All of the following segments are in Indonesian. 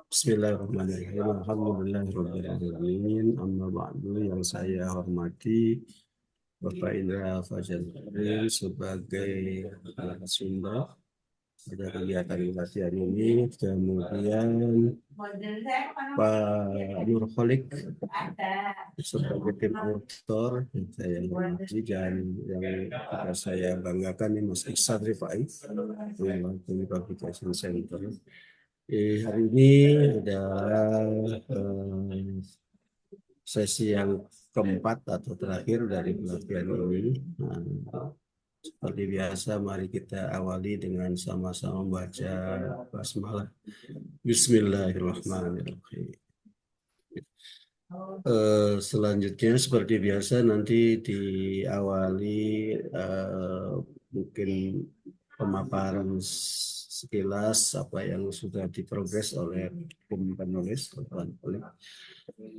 Bismillahirrahmanirrahim. Alhamdulillahirrahmanirrahim. Amma ba'du, yang saya hormati Bapak Indra Fajaruddin sebagai narasumber pada kegiatan pelatihan ini. Kemudian Pak Nur Kholik sebagai tim autor yang saya hormati, dan yang juga saya banggakan ini Mas Iksan Rifai mewakili Publication Center. Hari ini adalah sesi yang keempat atau terakhir dari pelatihan ini. Nah, seperti biasa, mari kita awali dengan sama-sama membaca basmalah. Bismillahirrahmanirrahim. Selanjutnya seperti biasa nanti diawali mungkin pemaparan sekilas apa yang sudah diprogres oleh tim penulis.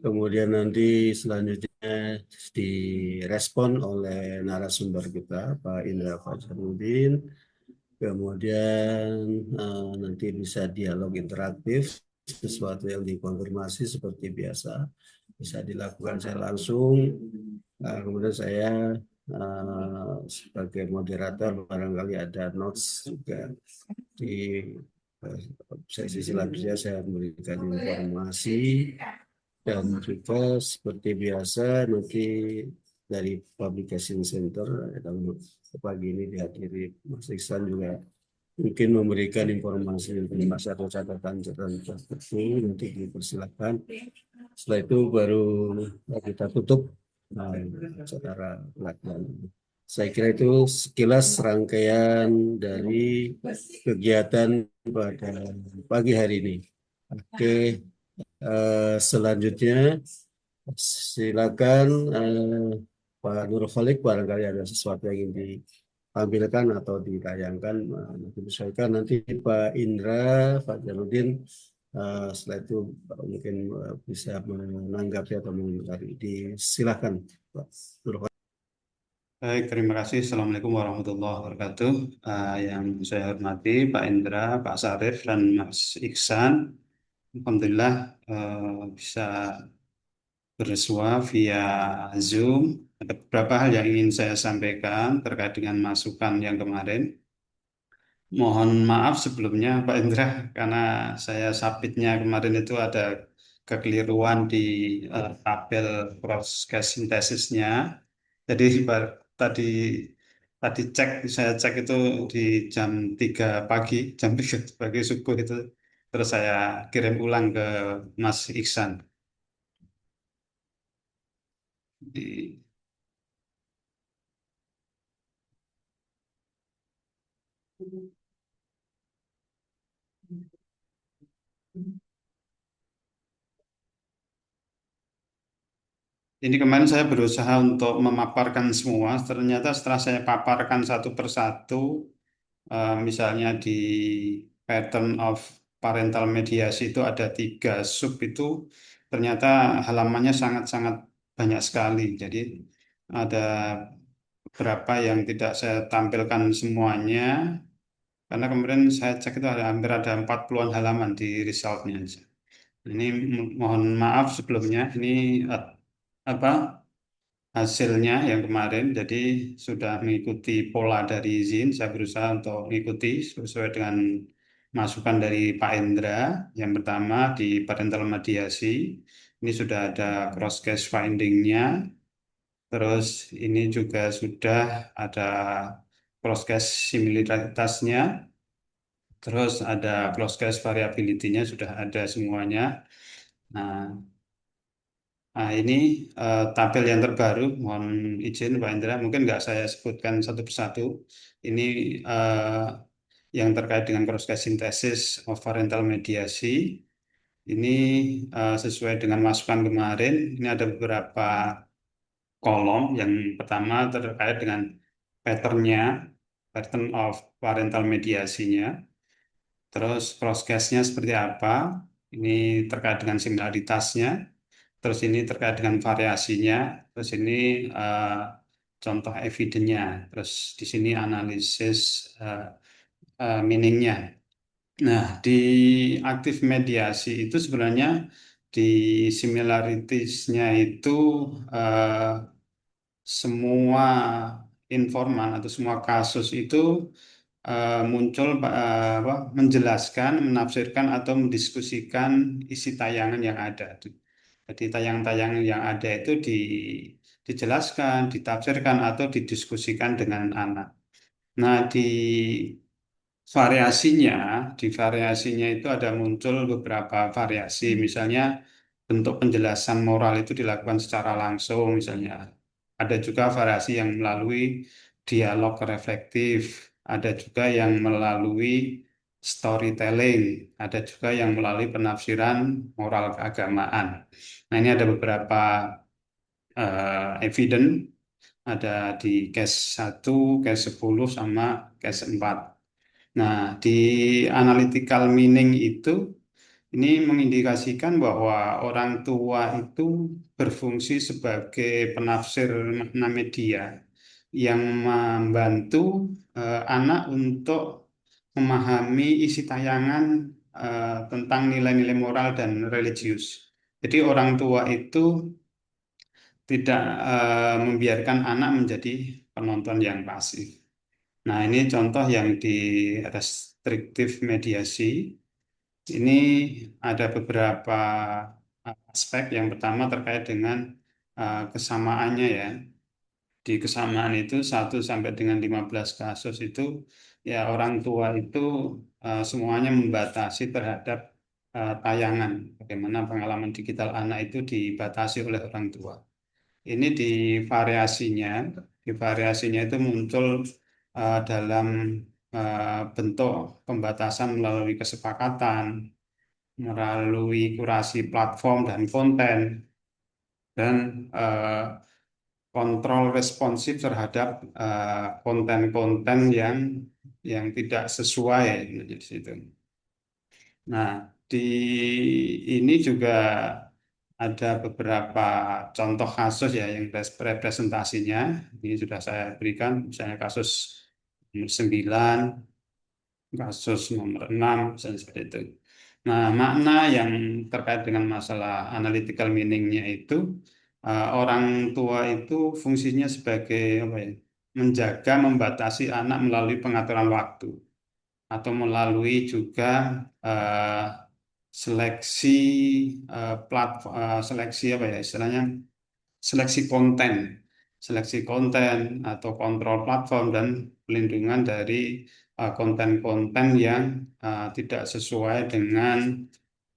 Kemudian nanti selanjutnya direspon oleh narasumber kita, Pak Indra Fajaruddin. Kemudian nanti bisa dialog interaktif, sesuatu yang dikonfirmasi seperti biasa bisa dilakukan saya langsung. Kemudian saya sebagai moderator barangkali ada notes juga di sesi selanjutnya saya memberikan informasi, dan juga seperti biasa nanti dari Publication Center dalam pagi ini dihadiri Mas Iksan juga mungkin memberikan informasi atau catatan-catatan tertentu, nanti dipersilakan. Setelah itu baru kita tutup secara pelatihan. Saya kira itu sekilas rangkaian dari kegiatan pada pagi hari ini. Oke, selanjutnya silakan Pak Nur Kholik, barangkali ada sesuatu yang ingin ditampilkan atau ditayangkan. Nanti disesuaikan nanti Pak Indra, Pak Jaludin, setelah itu mungkin bisa menanggapi atau mengomentari. Silakan Pak Nur Kholik. Baik, terima kasih. Assalamualaikum warahmatullahi wabarakatuh. Yang saya hormati Pak Indra, Pak Sarif, dan Mas Iksan. Alhamdulillah bisa bersua via Zoom. Ada beberapa hal yang ingin saya sampaikan terkait dengan masukan yang kemarin. Mohon maaf sebelumnya Pak Indra, karena saya submitnya kemarin itu ada kekeliruan di tabel proses sintesisnya. Jadi tadi tadi saya cek itu di jam 3 pagi, jam 3 pagi subuh itu. Terus saya kirim ulang ke Mas Iksan. Di, ini kemarin saya berusaha untuk memaparkan semua. Ternyata setelah saya paparkan satu persatu, misalnya di pattern of parental mediasi itu ada 3 sub itu, ternyata halamannya sangat-sangat banyak sekali. Jadi ada beberapa yang tidak saya tampilkan semuanya, karena kemarin saya cek itu hampir ada 40-an halaman di resultnya. Ini mohon maaf sebelumnya, ini apa hasilnya yang kemarin. Jadi sudah mengikuti pola dari izin, saya berusaha untuk mengikuti sesuai dengan masukan dari Pak Endra. Yang pertama di parental mediasi, ini sudah ada cross case finding-nya. Terus ini juga sudah ada cross case similaritasnya. Terus ada cross case variability-nya sudah ada semuanya. Nah, ini tabel yang terbaru. Mohon izin Pak Indra, mungkin nggak saya sebutkan satu persatu. Ini yang terkait dengan cross-case synthesis of parental mediasi. Ini sesuai dengan masukan kemarin. Ini ada beberapa kolom. Yang pertama terkait dengan pattern-nya, pattern of parental mediasinya. Terus cross-case-nya seperti apa. Ini terkait dengan similaritasnya. Terus ini terkait dengan variasinya, terus ini contoh evidennya, terus di sini analisis meaningnya. Nah, di aktif mediasi itu sebenarnya di similaritiesnya itu eh, semua informan atau semua kasus itu muncul menjelaskan, menafsirkan atau mendiskusikan isi tayangan yang ada. Jadi tayangan-tayangan yang ada itu dijelaskan, ditafsirkan atau didiskusikan dengan anak. Nah, variasinya, di variasinya itu ada muncul beberapa variasi. Misalnya bentuk penjelasan moral itu dilakukan secara langsung, misalnya. Ada juga variasi yang melalui dialog reflektif, ada juga yang melalui storytelling, ada juga yang melalui penafsiran moral keagamaan. Nah, ini ada beberapa evidence, ada di case 1, case 10, sama case 4. Nah, di analytical meaning itu ini mengindikasikan bahwa orang tua itu berfungsi sebagai penafsir makna media yang membantu anak untuk memahami isi tayangan tentang nilai-nilai moral dan religius. Jadi orang tua itu tidak membiarkan anak menjadi penonton yang pasif. Nah, ini contoh yang di restriktif mediasi. Ini ada beberapa aspek. Yang pertama terkait dengan kesamaannya ya. Di kesamaan itu 1 sampai dengan 15 kasus itu ya orang tua itu semuanya membatasi terhadap tayangan. Bagaimana pengalaman digital anak itu dibatasi oleh orang tua. Ini di variasinya itu muncul dalam bentuk pembatasan melalui kesepakatan, melalui kurasi platform dan konten, dan kontrol responsif terhadap konten-konten yang tidak sesuai di situ. Nah, di ini juga ada beberapa contoh kasus ya yang representasinya. Ini sudah saya berikan, misalnya kasus nomor 9, kasus nomor 6, misalnya seperti itu. Nah, makna yang terkait dengan masalah analytical meaning-nya itu, orang tua itu fungsinya sebagai apa ya, menjaga, membatasi anak melalui pengaturan waktu atau melalui juga eh, seleksi seleksi apa ya istilahnya, seleksi konten, seleksi konten atau kontrol platform dan pelindungan dari konten-konten yang tidak sesuai dengan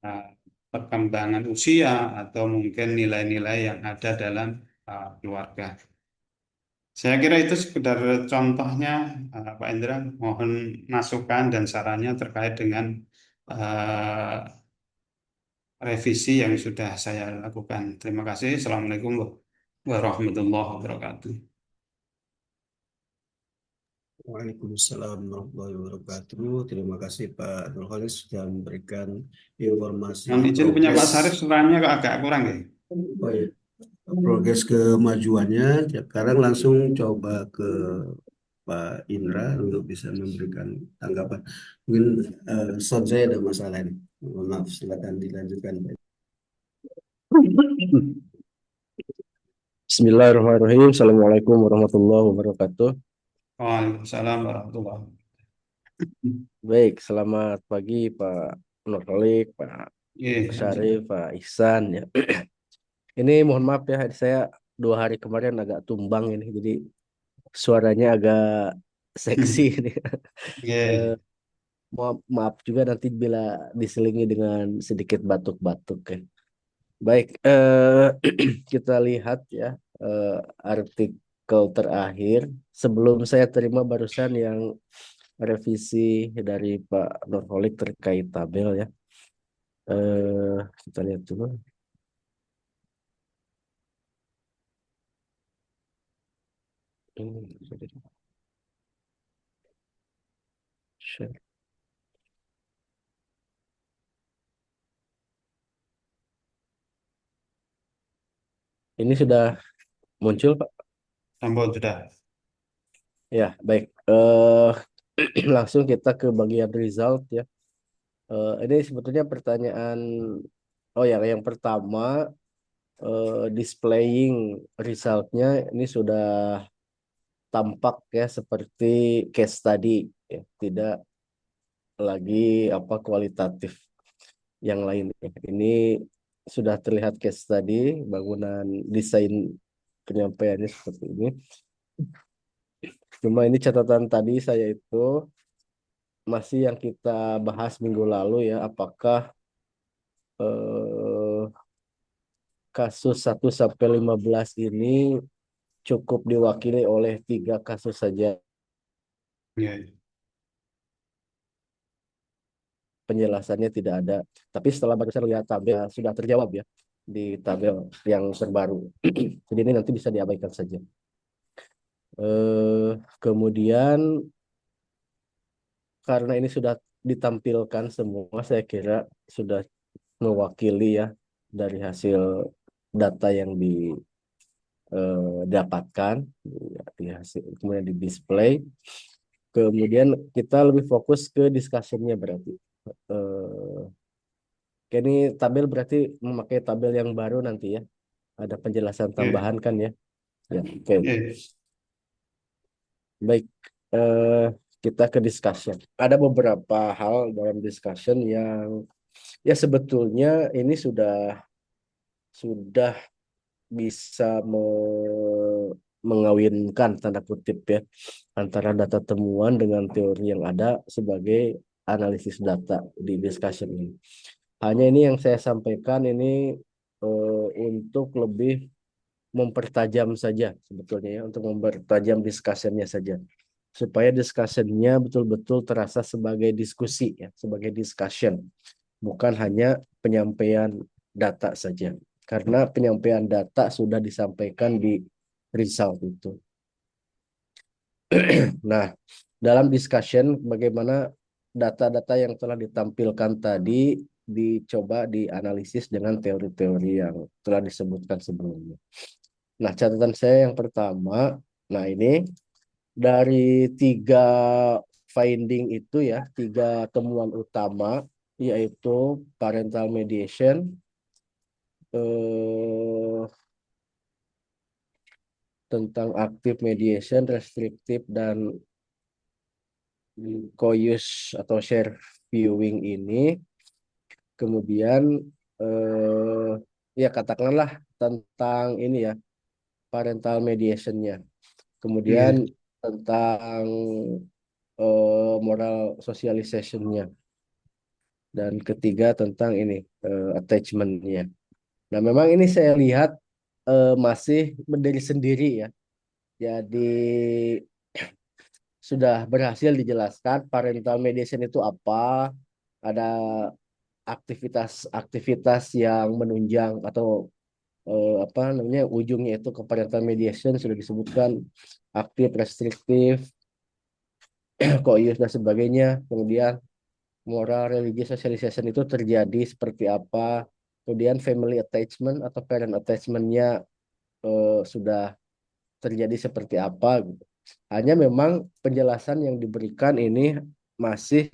uh, perkembangan usia atau mungkin nilai-nilai yang ada dalam keluarga. Saya kira itu sekedar contohnya, Pak Indra. Mohon masukan dan sarannya terkait dengan uh, revisi yang sudah saya lakukan. Terima kasih. Assalamualaikum warahmatullahi wabarakatuh. Waalaikumsalam warahmatullahi wabarakatuh. Terima kasih Pak Nurholis sudah memberikan informasi Mohon izin punya progres. Pak Sarif, suaranya kok agak kurang ya. Oh ya, progres kemajuannya. Sekarang langsung coba ke Pak Indra untuk bisa memberikan tanggapan. Mungkin sound saya ada masalah ini. Mohon maaf, silakan dilanjutkan. Bismillahirrahmanirrahim. Assalamualaikum warahmatullahi wabarakatuh. Waalaikumsalam warahmatullahi wabarakatuh. Baik, selamat pagi Pak Nurholik, Pak Iya, Syarif, Pak Ihsan ya. Ini mohon maaf ya, saya 2 hari kemarin agak tumbang ini, jadi suaranya agak seksi ini. Eh, iya. maaf juga nanti bila diselingi dengan sedikit batuk-batuk ya. Baik, kita lihat ya eh, artikel terakhir. Sebelum saya terima barusan yang revisi dari Pak Nurholik terkait tabel ya. Kita lihat dulu. Share. Ini sudah muncul Pak? Ampun sudah. Ya, baik. langsung kita ke bagian result ya. Ini sebetulnya pertanyaan, oh ya, yang pertama, displaying resultnya ini sudah tampak ya seperti case study ya, tidak lagi apa kualitatif yang lain ya. Ini sudah terlihat case study, bangunan desain penyampaiannya seperti ini. Cuma ini catatan tadi saya itu masih yang kita bahas minggu lalu ya, apakah eh, kasus 1 sampai 15 ini cukup diwakili oleh 3 kasus saja. Ya, ya. Penjelasannya tidak ada. Tapi setelah baru saya lihat tabel sudah terjawab ya di tabel yang terbaru. Jadi ini nanti bisa diabaikan saja. Kemudian karena ini sudah ditampilkan semua, saya kira sudah mewakili ya dari hasil data yang didapatkan di hasil, kemudian di display. Kemudian kita lebih fokus ke discussion-nya berarti. Eh, ini tabel berarti memakai tabel yang baru nanti ya. Ada penjelasan Ya, tambahan kan ya? Ya, oke. ya. Baik. Eh, kita ke discussion. Ada beberapa hal dalam discussion yang ya sebetulnya ini sudah bisa mengawinkan tanda kutip ya antara data temuan dengan teori yang ada sebagai analisis data di discussion ini. Hanya ini yang saya sampaikan ini untuk lebih mempertajam saja sebetulnya ya, untuk mempertajam discussion-nya saja supaya discussion-nya betul-betul terasa sebagai diskusi ya, sebagai discussion, bukan hanya penyampaian data saja. Karena penyampaian data sudah disampaikan di result itu. Nah, dalam discussion bagaimana data-data yang telah ditampilkan tadi dicoba dianalisis dengan teori-teori yang telah disebutkan sebelumnya. Nah, catatan saya yang pertama, nah ini dari 3 finding itu ya, 3 temuan utama, yaitu parental mediation, eh, tentang active mediation, restrictive, dan co-use atau share viewing ini. Kemudian ya katakanlah tentang ini ya, parental mediation-nya. Kemudian Ya. tentang moral socialization-nya. Dan ketiga tentang ini attachment-nya. Nah, memang ini saya lihat masih berdiri sendiri ya. Jadi sudah berhasil dijelaskan parental mediation itu apa, ada aktivitas-aktivitas yang menunjang atau apa namanya ujungnya itu ke parental mediation sudah disebutkan, aktif, restriktif, co-use dan sebagainya. Kemudian moral religious socialization itu terjadi seperti apa, kemudian family attachment atau parent attachment-nya sudah terjadi seperti apa gitu. Hanya memang penjelasan yang diberikan ini masih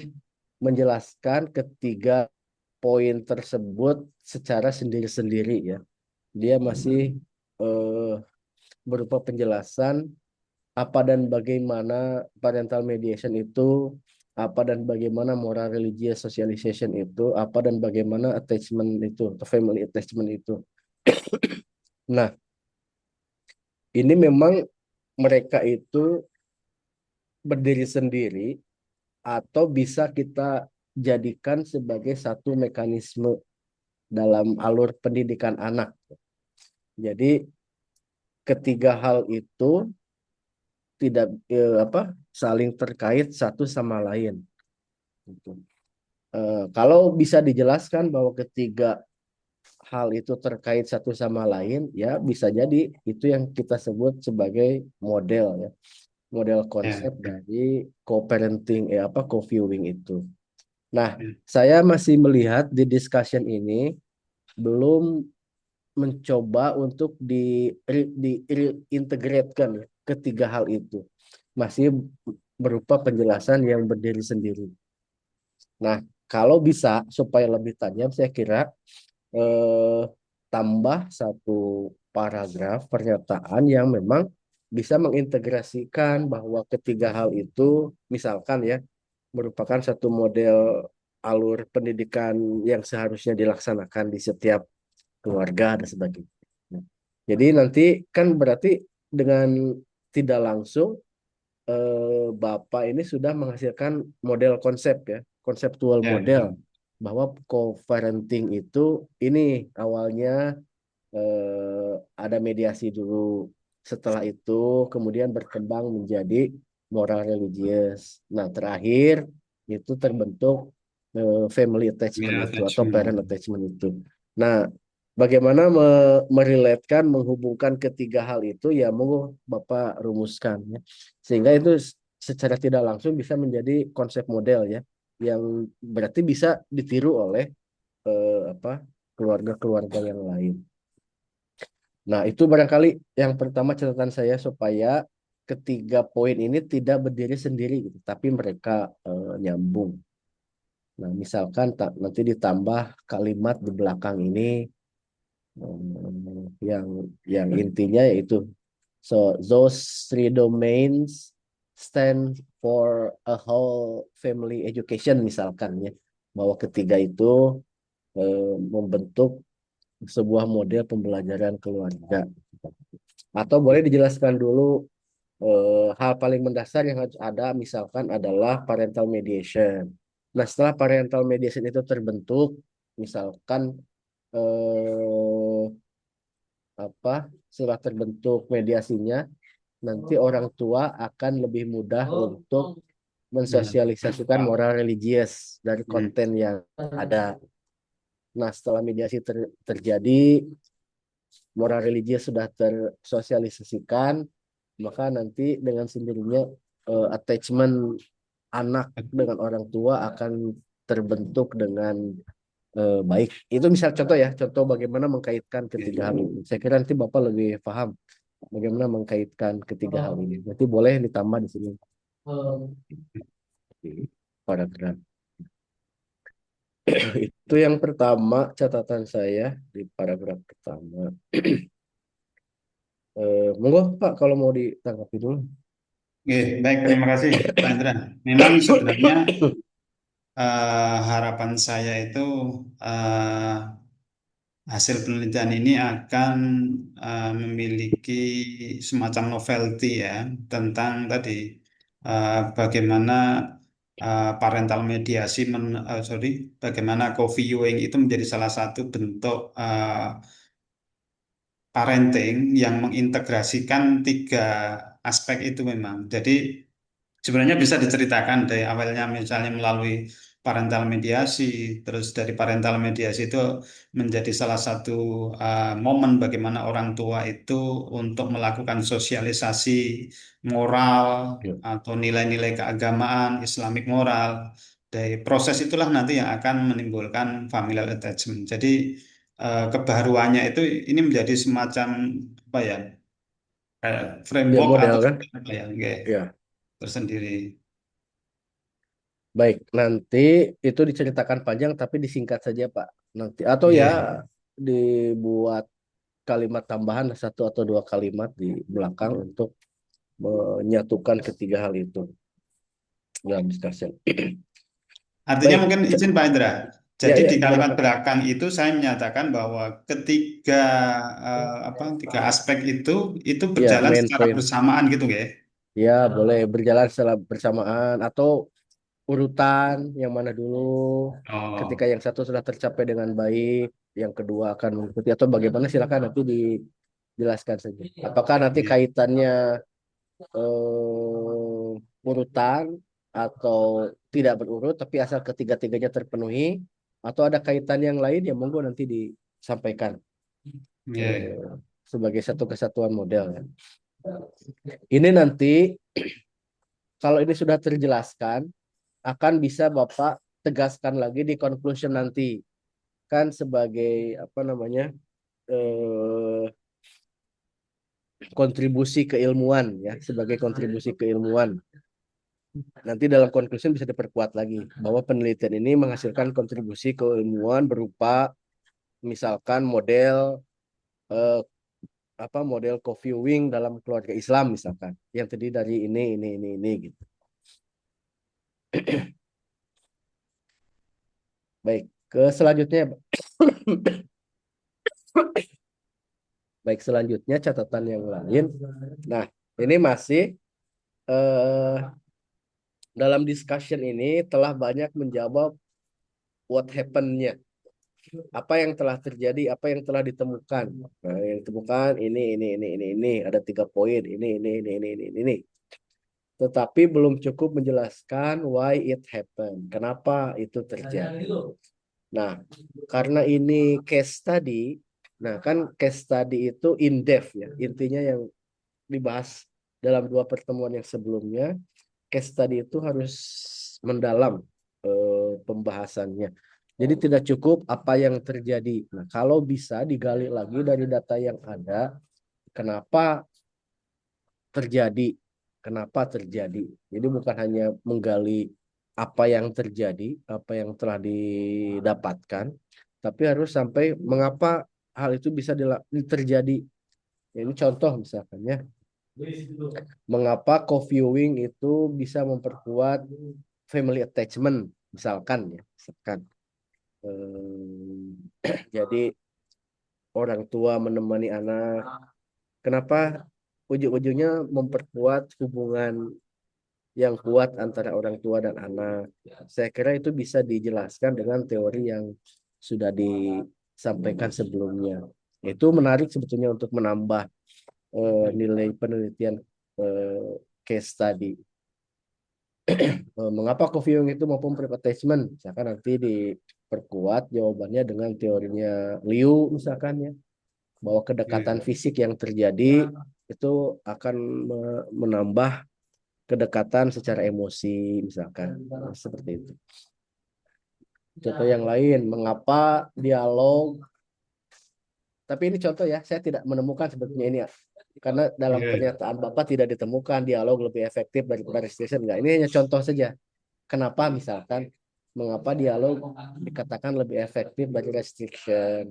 menjelaskan ketiga poin tersebut secara sendiri-sendiri ya. Dia masih eh, berupa penjelasan apa dan bagaimana parental mediation itu, apa dan bagaimana moral religious socialization itu, apa dan bagaimana attachment itu, atau family attachment itu. Nah, ini memang mereka itu berdiri sendiri atau bisa kita jadikan sebagai satu mekanisme dalam alur pendidikan anak. Jadi ketiga hal itu tidak saling terkait satu sama lain. Gitu. Kalau bisa dijelaskan bahwa ketiga hal itu terkait satu sama lain, ya bisa jadi itu yang kita sebut sebagai model ya, model Ya. konsep dari co-parenting, co-viewing itu. Nah, Ya. saya masih melihat di discussion ini belum mencoba untuk di integratekan ketiga hal itu. Masih berupa penjelasan yang berdiri sendiri. Nah, kalau bisa supaya lebih tajam, saya kira eh, tambah satu paragraf pernyataan yang memang bisa mengintegrasikan bahwa ketiga hal itu, misalkan ya, merupakan satu model alur pendidikan yang seharusnya dilaksanakan di setiap keluarga dan sebagainya. Jadi nanti kan berarti dengan tidak langsung Bapak ini sudah menghasilkan model konsep ya, konseptual Ya, model bahwa co-parenting itu ini awalnya ada mediasi dulu. Setelah itu kemudian berkembang menjadi moral religious. Nah, terakhir itu terbentuk family attachment family itu atau parent attachment. attachment itu. Nah, bagaimana merelatekan, menghubungkan ketiga hal itu ya monggo Bapak rumuskan ya. Sehingga itu secara tidak langsung bisa menjadi konsep model ya yang berarti bisa ditiru oleh apa keluarga-keluarga yang lain. Nah, itu barangkali yang pertama catatan saya supaya ketiga poin ini tidak berdiri sendiri gitu, tapi mereka nyambung. Nah, misalkan nanti ditambah kalimat di belakang ini yang intinya yaitu so those three domains stand for a whole family education misalkan ya bahwa ketiga itu membentuk sebuah model pembelajaran keluarga. Atau boleh dijelaskan dulu hal paling mendasar yang harus ada misalkan adalah parental mediation. Nah, setelah parental mediation itu terbentuk, misalkan eh, apa setelah terbentuk mediasinya, nanti orang tua akan lebih mudah untuk Ya. mensosialisasikan moral religius dari Hmm. konten yang ada. Nah, setelah mediasi terjadi, moral religius sudah tersosialisasikan, maka nanti dengan sendirinya attachment anak dengan orang tua akan terbentuk dengan baik. Itu misal contoh ya, contoh bagaimana mengkaitkan ketiga hal ini. Saya kira nanti Bapak lebih paham bagaimana mengkaitkan ketiga hal ini. Nanti boleh ditambah di sini paragraf. Itu yang pertama catatan saya di paragraf pertama. Monggo Pak kalau mau ditanggapi dulu. Oke, baik, terima kasih Pak Indra. Memang sebenarnya harapan saya itu eh, hasil penelitian ini akan memiliki semacam novelty ya tentang tadi bagaimana parental mediasi, sorry, bagaimana co-viewing itu menjadi salah satu bentuk parenting yang mengintegrasikan tiga aspek itu memang. Jadi sebenarnya bisa diceritakan dari awalnya misalnya melalui parental mediasi, terus dari parental mediasi itu menjadi salah satu momen bagaimana orang tua itu untuk melakukan sosialisasi moral Ya, atau nilai-nilai keagamaan, Islamic moral. Dari proses itulah nanti yang akan menimbulkan familial attachment. Jadi kebaruannya itu ini menjadi semacam apa ya, kayak dia framework model atau kan? apa ya, kayak Ya. tersendiri. Baik, nanti itu diceritakan panjang tapi disingkat saja Pak. Nanti atau ya Oke. dibuat kalimat tambahan satu atau dua kalimat di belakang untuk menyatukan ketiga hal itu dalam discussion. Artinya Baik, mungkin izin Pak Indra. ya Jadi ya di gimana kalimat Pak? belakang itu saya menyatakan bahwa ketiga tiga aspek itu Ya, berjalan main secara point. bersamaan gitu ya. Ya, boleh berjalan secara bersamaan atau urutan yang mana dulu ketika Oh, yang satu sudah tercapai dengan baik, yang kedua akan mengikuti atau bagaimana silakan nanti dijelaskan saja. Apakah nanti iya. kaitannya urutan atau tidak berurut tapi asal ketiga-tiganya terpenuhi atau ada kaitan yang lain ya monggo nanti disampaikan Iya. eh, sebagai satu kesatuan model ya. Ini nanti kalau ini sudah terjelaskan akan bisa Bapak tegaskan lagi di conclusion nanti kan sebagai apa namanya eh, kontribusi keilmuan ya sebagai kontribusi keilmuan Nanti dalam conclusion bisa diperkuat lagi bahwa penelitian ini menghasilkan kontribusi keilmuan berupa misalkan model eh, model co-viewing dalam keluarga Islam misalkan yang terdiri dari ini gitu. Baik, ke selanjutnya. Baik, selanjutnya catatan yang lain. Nah, ini masih eh, dalam discussion ini telah banyak menjawab what happened-nya. Apa yang telah terjadi, apa yang telah ditemukan. Nah, yang ditemukan ini. Ada 3 poin. Ini. Tetapi belum cukup menjelaskan why it happened. Kenapa itu terjadi. Nah, karena ini case study, nah kan case study itu in depth ya. Intinya yang dibahas dalam 2 pertemuan yang sebelumnya, case study itu harus mendalam pembahasannya. Jadi tidak cukup apa yang terjadi. Nah, kalau bisa digali lagi dari data yang ada, kenapa terjadi, kenapa terjadi. Jadi bukan hanya menggali apa yang terjadi, apa yang telah didapatkan, tapi harus sampai mengapa hal itu bisa terjadi. Ini contoh misalkan ya, mengapa co-viewing itu bisa memperkuat family attachment misalkan ya, misalkan. Jadi orang tua menemani anak, kenapa ujung-ujungnya memperkuat hubungan yang kuat antara orang tua dan anak. Saya kira itu bisa dijelaskan dengan teori yang sudah disampaikan sebelumnya. Itu menarik sebetulnya untuk menambah nilai penelitian case study. Mengapa co-viewing itu maupun private attachment? Misalkan nanti diperkuat jawabannya dengan teorinya Liu misalkan ya, bahwa kedekatan fisik yang terjadi itu akan menambah kedekatan secara emosi misalkan. Seperti itu. Contoh yang lain, mengapa dialog, tapi ini contoh ya, saya tidak menemukan sebetulnya ini ya, karena dalam pernyataan Bapak tidak ditemukan dialog lebih efektif daripada restriction. Enggak, ini hanya contoh saja. Kenapa misalkan mengapa dialog dikatakan lebih efektif dari restriction,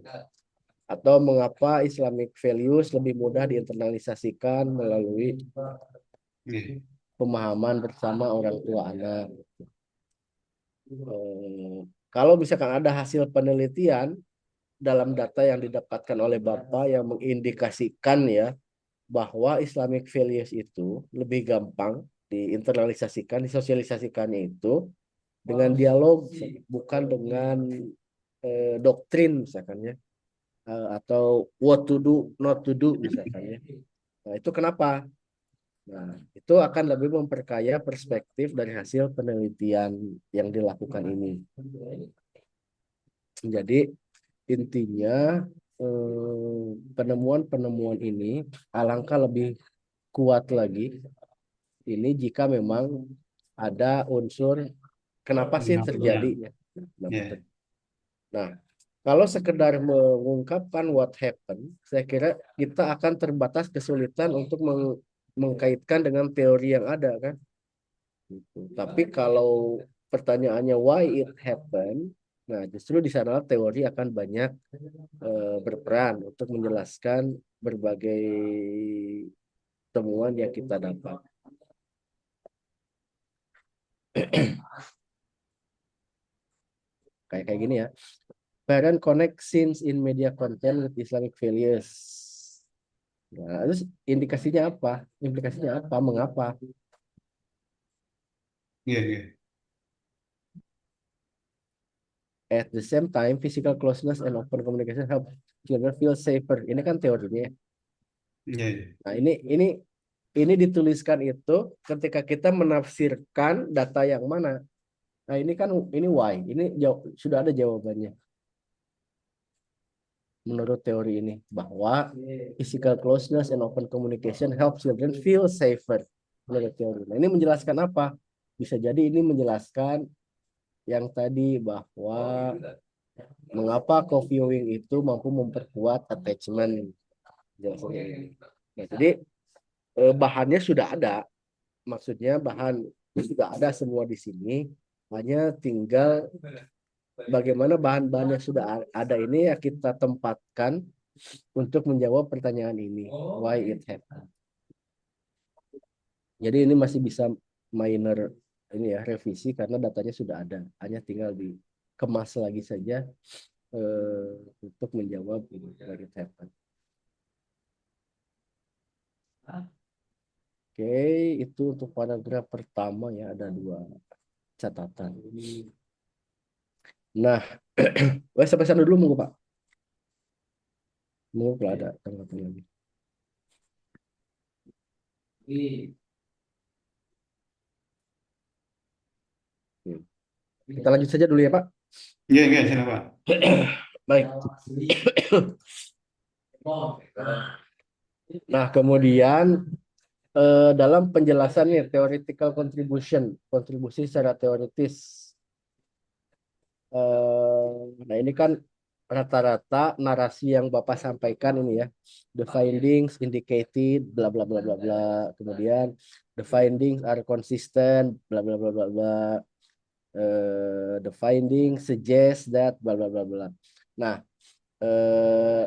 atau mengapa Islamic values lebih mudah diinternalisasikan melalui pemahaman bersama orang tua anak. Kalau misalkan ada hasil penelitian dalam data yang didapatkan oleh Bapak yang mengindikasikan ya bahwa Islamic values itu lebih gampang diinternalisasikan, disosialisasikannya itu dengan dialog, bukan dengan doktrin misalkan ya, atau what to do, not to do misalkan ya. Nah, itu kenapa? Nah, itu akan lebih memperkaya perspektif dari hasil penelitian yang dilakukan ini. Jadi intinya penemuan-penemuan ini alangkah lebih kuat lagi ini jika memang ada unsur kenapa sih terjadi. Nah, kalau sekedar mengungkapkan what happened, saya kira kita akan terbatas kesulitan untuk mengkaitkan dengan teori yang ada kan. Tapi kalau pertanyaannya why it happened, nah justru di sana teori akan banyak berperan untuk menjelaskan berbagai temuan yang kita dapat. Kayak gini ya. Parent connect scenes in media content with Islamic values. Nah, terus indikasinya apa? Implikasinya apa? Mengapa? At the same time, physical closeness and open communication help children feel safer. Ini kan teorinya. Nah, ini dituliskan itu ketika kita menafsirkan data yang mana. Nah, ini why. Ini sudah ada jawabannya. Menurut teori ini bahwa physical closeness and open communication help children feel safer. Menurut teori. Nah, ini menjelaskan apa? Bisa jadi ini menjelaskan yang tadi bahwa mengapa co-viewing itu mampu memperkuat attachment. Nah, jadi bahannya sudah ada. Maksudnya bahan Itu sudah ada semua di sini. Hanya tinggal bagaimana bahan-bahan yang sudah ada ini ya kita tempatkan untuk menjawab pertanyaan ini. Why it happened. Jadi ini masih bisa minor ini ya revisi karena datanya sudah ada. Hanya tinggal dikemas lagi saja untuk menjawab ini why it happened. Oke, itu untuk paragraf pertama ya ada 2 catatan. Nah, sampai sana dulu monggo Pak. Monggo kalau ada tanggapan lagi. Kita lanjut saja dulu ya Pak. Iya, iya, silakan. Baik. Nah, kemudian dalam penjelasannya theoretical contribution, kontribusi secara teoritis. Nah, ini kan rata-rata narasi yang Bapak sampaikan ini ya. The findings indicated bla bla bla bla bla. Kemudian the findings are consistent bla bla bla bla bla. The findings suggest that bla bla bla bla. Nah,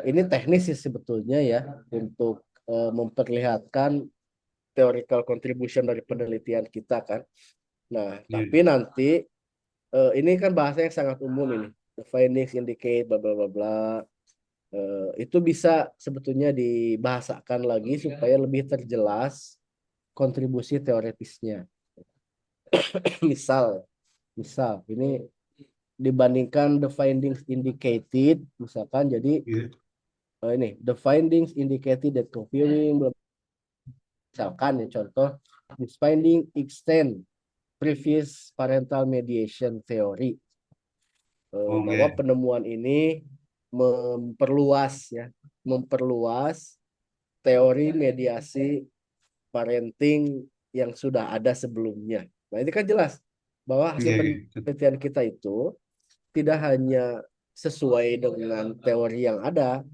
ini teknis sih sebetulnya ya untuk memperlihatkan theoretical contribution dari penelitian kita kan. Nah, tapi nanti ini kan bahasa yang sangat umum ini. The findings indicate bla bla bla bla. Itu bisa sebetulnya dibahasakan lagi supaya lebih terjelas kontribusi teoritisnya. misal ini dibandingkan the findings indicated misalkan jadi ini the findings indicated that co-viewing misalkan ya contoh this finding extend previous parental mediation theory bahwa penemuan ini memperluas teori mediasi parenting yang sudah ada sebelumnya. Nah, ini kan jelas bahwa hasil penelitian kita itu tidak hanya sesuai dengan teori yang ada,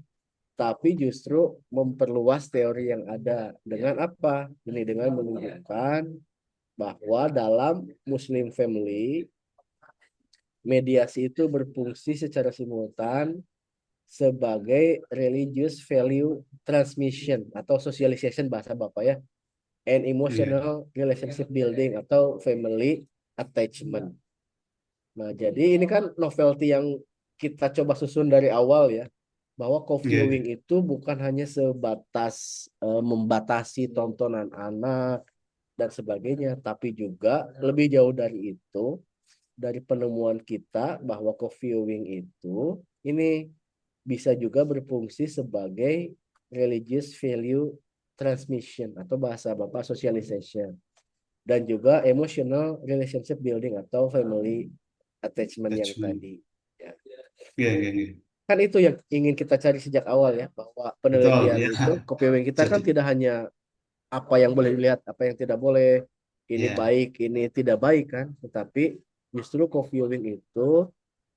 tapi justru memperluas teori yang ada. Dengan apa? Ini dengan menunjukkan bahwa dalam Muslim family, mediasi itu berfungsi secara simultan sebagai religious value transmission atau socialization bahasa Bapak ya, and emotional relationship building atau family attachment. Nah, jadi ini kan novelty yang kita coba susun dari awal ya, bahwa co-viewing itu bukan hanya sebatas membatasi tontonan anak dan sebagainya, tapi juga lebih jauh dari itu, dari penemuan kita bahwa co-viewing itu ini bisa juga berfungsi sebagai religious value transmission atau bahasa Bapak socialization dan juga emotional relationship building atau family attachment yang tadi ya. Kan itu yang ingin kita cari sejak awal ya, bahwa penelitian itu co-viewing kita kan tidak hanya apa yang boleh dilihat, apa yang tidak boleh, ini baik, ini tidak baik kan, tetapi justru co-viewing itu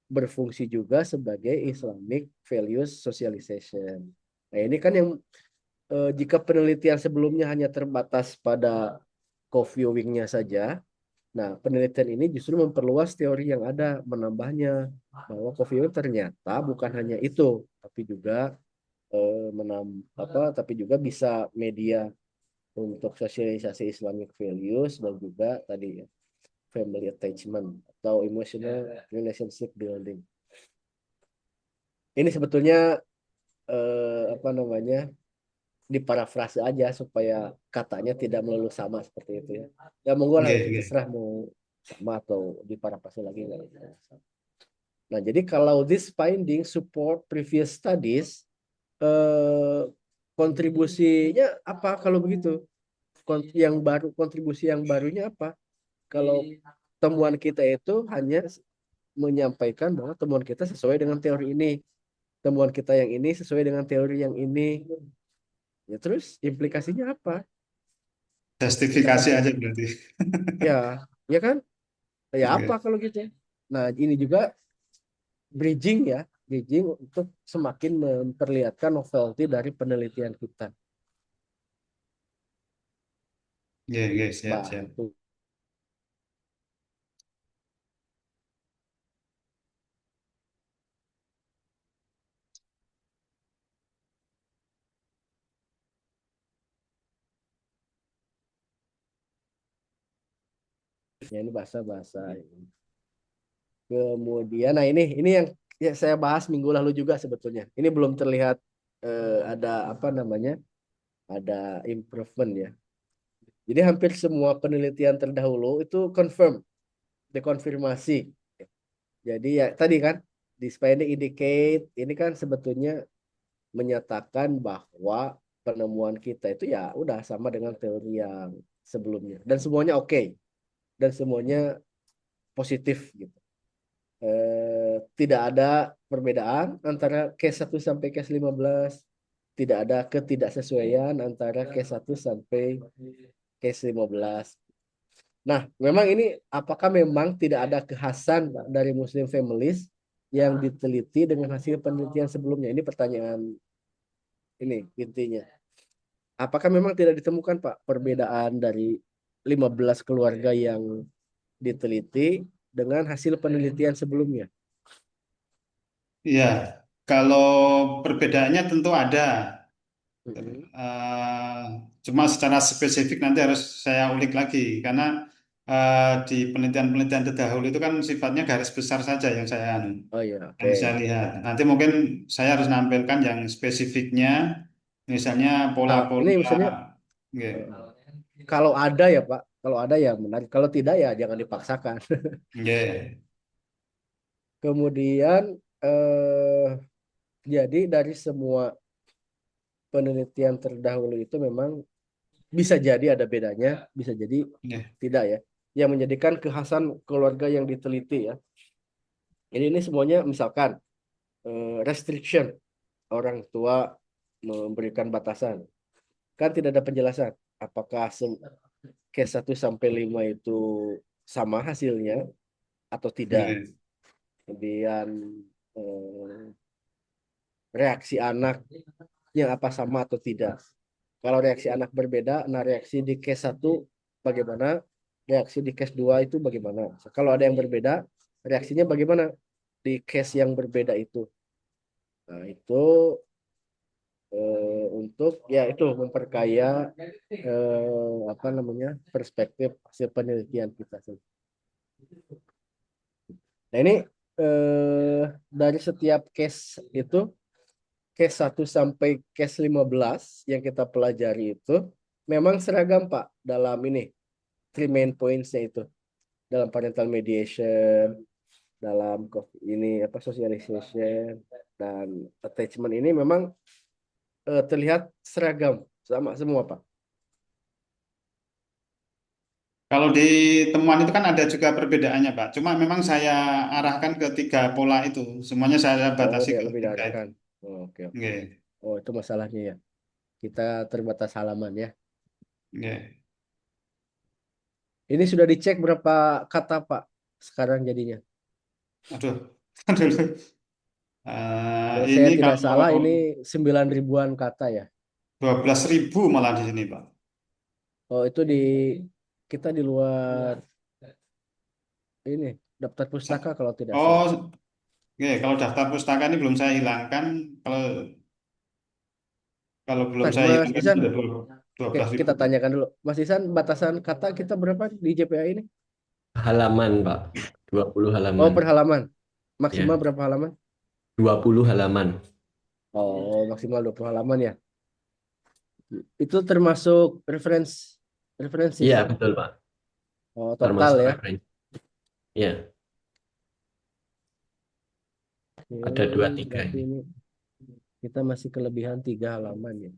berfungsi juga sebagai Islamic values socialization. Nah, ini kan yang jika penelitian sebelumnya hanya terbatas pada co-viewingnya saja, nah penelitian ini justru memperluas teori yang ada, menambahnya bahwa co-viewing ternyata bukan hanya itu, tapi juga tapi juga bisa media untuk sosialisasi Islamic values dan juga tadi ya, family attachment atau emotional relationship building. Ini sebetulnya diparafrase aja supaya katanya tidak melulu sama seperti itu ya. Ya monggo lah, terserah mau sama atau diparafrase lagi. Nah, jadi kalau this finding support previous studies, kontribusinya apa kalau begitu? Yang baru, kontribusi yang barunya apa? Kalau temuan kita itu hanya menyampaikan bahwa temuan kita sesuai dengan teori ini, temuan kita yang ini sesuai dengan teori yang ini. Ya terus implikasinya apa? Justifikasi aja berarti. Ya kan? Ya apa kalau gitu? Nah, ini juga bridging untuk semakin memperlihatkan novelty dari penelitian kita. Siap. Ya ini bahasa-bahasa. Kemudian, nah ini yang ya, saya bahas minggu lalu juga sebetulnya. Ini belum terlihat ada apa namanya, ada improvement ya. Jadi hampir semua penelitian terdahulu itu confirm, dikonfirmasi. Jadi ya tadi kan, di finding indicate ini kan sebetulnya menyatakan bahwa penemuan kita itu ya udah sama dengan teori yang sebelumnya dan semuanya oke dan semuanya positif gitu. Tidak ada perbedaan antara case 1 sampai case 15, tidak ada ketidaksesuaian antara case 1 sampai case 15. Nah, memang ini apakah memang tidak ada kekhasan dari Muslim families yang diteliti dengan hasil penelitian sebelumnya? Ini pertanyaan ini intinya. Apakah memang tidak ditemukan Pak perbedaan dari 15 keluarga yang diteliti dengan hasil penelitian sebelumnya? Iya, kalau perbedaannya tentu ada. Mm-mm. Eh, Cuma secara spesifik nanti harus saya ulik lagi karena di penelitian-penelitian terdahulu itu kan sifatnya garis besar saja Oh ya, yang saya oke. lihat. Nanti mungkin saya harus nampilkan yang spesifiknya, misalnya Ini pola-pola. misalnya Nggih. eh, kalau ada ya Pak, kalau ada ya menarik. Kalau tidak ya jangan dipaksakan. Nggih. Kemudian eh, jadi dari semua penelitian terdahulu itu memang bisa jadi ada bedanya, bisa jadi Nggih. tidak ya. Yang menjadikan kekhasan keluarga yang diteliti ya. Ini semuanya misalkan restriction, orang tua memberikan batasan. Kan tidak ada penjelasan apakah case 1 sampai 5 itu sama hasilnya atau tidak. Nggih. Kemudian eh, reaksi anak yang apa sama atau tidak. Kalau reaksi anak berbeda, nah reaksi di case 1 bagaimana? Reaksi di case 2 itu bagaimana? Kalau ada yang berbeda, reaksinya bagaimana di case yang berbeda itu? Nah, itu untuk ya itu memperkaya apa namanya? Perspektif hasil penelitian kita. Nah, ini dari setiap case itu, case 1 sampai case 15 yang kita pelajari itu memang seragam Pak dalam ini three main points-nya itu, dalam parental mediation, dalam ini apa socialization dan attachment ini memang terlihat seragam sama semua Pak. Kalau di temuan itu kan ada juga perbedaannya, Pak. Cuma memang saya arahkan ke tiga pola itu. Semuanya saya Oh batasi ya ke lebih tiga itu. diarahkan. Oh, oke oke. Nggih. Oh itu masalahnya ya. Kita terbatas halaman ya. Nggih. Ini sudah dicek berapa kata Pak sekarang jadinya? Aduh. Aduh. Kalau saya Ini tidak kalau salah ini 9 ribuan kata ya. 12.000 malah di sini, Pak. Oh itu kita di luar ini daftar pustaka kalau tidak Oh, salah. oke. Kalau daftar pustaka ini belum saya hilangkan. Kalau kalau belum Nah, saya Mas hilangkan Isan, sudah dua oke belas ribu. kita tanyakan dulu. Mas Isan, batasan kata kita berapa di JPA ini? Halaman, Pak. 20 Oh halaman. per halaman. Maksimal Ya, berapa halaman? 20 halaman. Oh maksimal 20 halaman ya. Itu termasuk referensi. Iya, betul, Pak. Oh total Termasuk ya. referensi. Ya, ada dua Oke, tiga berarti ini. ini kita masih kelebihan 3 halaman ya.